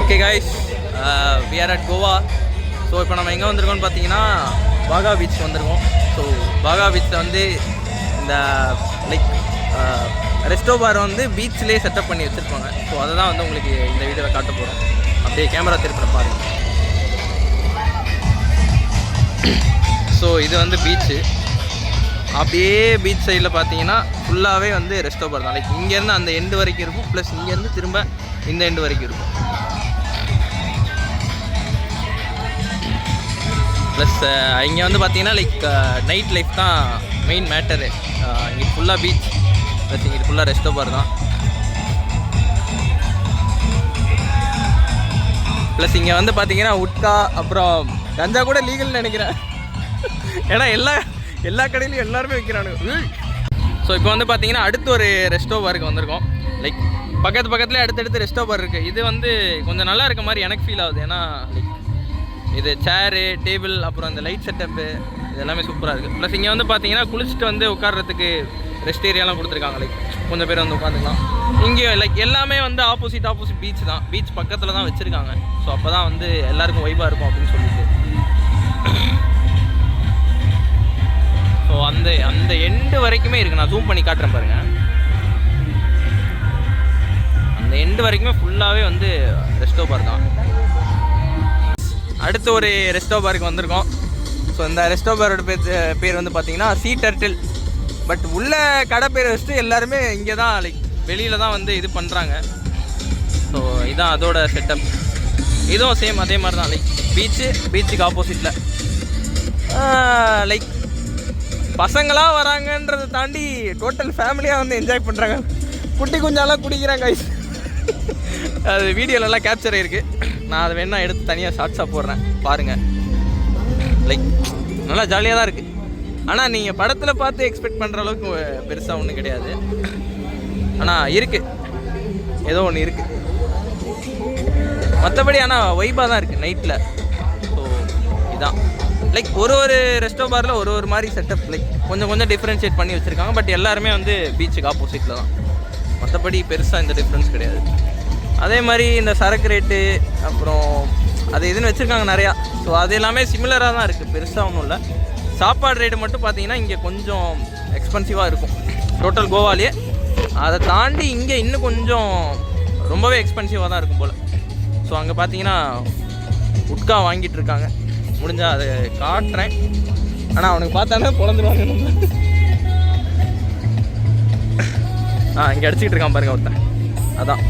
Okay guys, we are at Goa. So இப்போ நம்ம எங்கே வந்திருக்கோம்னு பார்த்தீங்கன்னா பாகா பீச் வந்திருக்கோம். ஸோ பாகா பீச்சில் வந்து இந்த லைக் ரெஸ்டோ பார் வந்து பீச்லேயே செட்டப் பண்ணி வச்சுருப்பாங்க. ஸோ அதை தான் வந்து உங்களுக்கு இந்த வீடியோவில் காட்ட போகிறோம். அப்படியே கேமரா திருப்பிட பாருங்கள். ஸோ இது வந்து பீச்சு. அப்படியே பீச் சைடில் பார்த்தீங்கன்னா ஃபுல்லாகவே வந்து ரெஸ்டோ பார் தான். லைக் இங்கேருந்து அந்த எண்டு வரைக்கும் இருக்கும், ப்ளஸ் இங்கேருந்து திரும்ப இந்த எண்டு வரைக்கும் இருக்கும். ப்ளஸ் இங்கே வந்து பார்த்தீங்கன்னா லைக் நைட் லைஃப் தான் மெயின் மேட்டரு. இங்கே ஃபுல்லாக பீச், ப்ளஸ் இங்கே ஃபுல்லாக ரெஸ்டோ பார் தான். ப்ளஸ் இங்கே வந்து பார்த்தீங்கன்னா உட்கா அப்புறம் கஞ்சா கூட லீகல்னு நினைக்கிறேன். ஏன்னா எல்லா கடையிலையும் எல்லாருமே விற்கிறானுங்க. ஸோ இப்போ வந்து பார்த்தீங்கன்னா அடுத்து ஒரு ரெஸ்டோ பாருக்கு வந்திருக்கோம். லைக் பக்கத்துலேயே அடுத்தடுத்து ரெஸ்டோ பார் இருக்குது. இது வந்து கொஞ்சம் நல்லா இருக்க மாதிரி எனக்கு ஃபீல் ஆகுது. ஏன்னா லைக் இது சேரு, டேபிள், அப்புறம் இந்த லைட் செட்டப்பு இது எல்லாமே சூப்பராக இருக்குது. ப்ளஸ் இங்கே வந்து பார்த்தீங்கன்னா குளிச்சுட்டு வந்து உட்கார்றதுக்கு ரெஸ்ட் ஏரியாலாம் கொடுத்துருக்காங்க. லைக் கொஞ்சம் பேர் வந்து உட்காந்துக்கலாம். இங்கே லைக் எல்லாமே வந்து ஆப்போசிட் பீச் தான். பீச் பக்கத்தில் தான் வச்சுருக்காங்க. ஸோ அப்போ தான் வந்து எல்லாருக்கும் வைபாக இருக்கும் அப்படின்னு சொல்லிட்டு. ஸோ அந்த எண்டு வரைக்குமே இருக்குது. நான் ஜூம் பண்ணி காட்டுறேன் பாருங்கள். அந்த எண்டு வரைக்குமே ஃபுல்லாகவே வந்து ரெஸ்டோ பார் தான். அடுத்து ஒரு ரெஸ்டோ பாருக்கு வந்திருக்கோம். ஸோ இந்த ரெஸ்டோ பாரோட பேர் வந்து பார்த்தீங்கன்னா சீ டர்ட்டில். பட் உள்ள கடை பேர் வச்சுட்டு எல்லாருமே இங்கே தான் லைக் வெளியில் தான் வந்து இது பண்ணுறாங்க. ஸோ இதுதான் அதோட செட்டப். இதுவும் சேம் அதே மாதிரி தான். லைக் பீச்சுக்கு ஆப்போசிட்டில் லைக் பசங்களாக வராங்கன்றதை தாண்டி டோட்டல் ஃபேமிலியாக வந்து என்ஜாய் பண்ணுறாங்க. குட்டி குஞ்சாலாம் குடிக்கிறாங்க. அது வீடியோலலாம் கேப்சர் ஆகிருக்கு. நான் அதை வேணால் எடுத்து தனியாக ஷார்ட்ஸாக போடுறேன் பாருங்கள். லைக் நல்லா ஜாலியாக தான் இருக்குது. ஆனால் நீங்கள் படத்தில் பார்த்து எக்ஸ்பெக்ட் பண்ணுற அளவுக்கு பெருசாக ஒன்றும் கிடையாது. ஆனால் இருக்குது, ஏதோ ஒன்று இருக்குது. மற்றபடி ஆனால் வைபாக தான் இருக்குது நைட்டில். ஸோ இதுதான் லைக் ஒரு ரெஸ்டோ பாரில் ஒரு மாதிரி செட்டப் லைக் கொஞ்சம் டிஃப்ரென்ஷியேட் பண்ணி வச்சுருக்காங்க. பட் எல்லாருமே வந்து பீச்சுக்கு ஆப்போசிட்டில் தான். மற்றபடி பெருசாக இந்த டிஃப்ரென்ஸ் கிடையாது. அதே மாதிரி இந்த சரக்கு ரேட்டு அப்புறம் அது இதுன்னு வச்சுருக்காங்க நிறையா. ஸோ அது எல்லாமே சிமிலராக தான் இருக்குது, பெருசாக ஒன்றும் இல்லை. சாப்பாடு ரேட்டு மட்டும் பார்த்தீங்கன்னா இங்கே கொஞ்சம் எக்ஸ்பென்சிவாக இருக்கும் டோட்டல் கோவாலேயே. அதை தாண்டி இங்கே இன்னும் கொஞ்சம் ரொம்பவே எக்ஸ்பென்சிவாக தான் இருக்கும் போல். ஸோ அங்கே பார்த்தீங்கன்னா உட்கா வாங்கிட்டு இருக்காங்க. முடிஞ்சால் அதை காட்டுறேன். ஆனால் அவனுக்கு பார்த்தானே பிறந்துருவாங்க. இங்கே அடிச்சுக்கிட்டு இருக்கான் பாருங்க ஒருத்தன். அதான்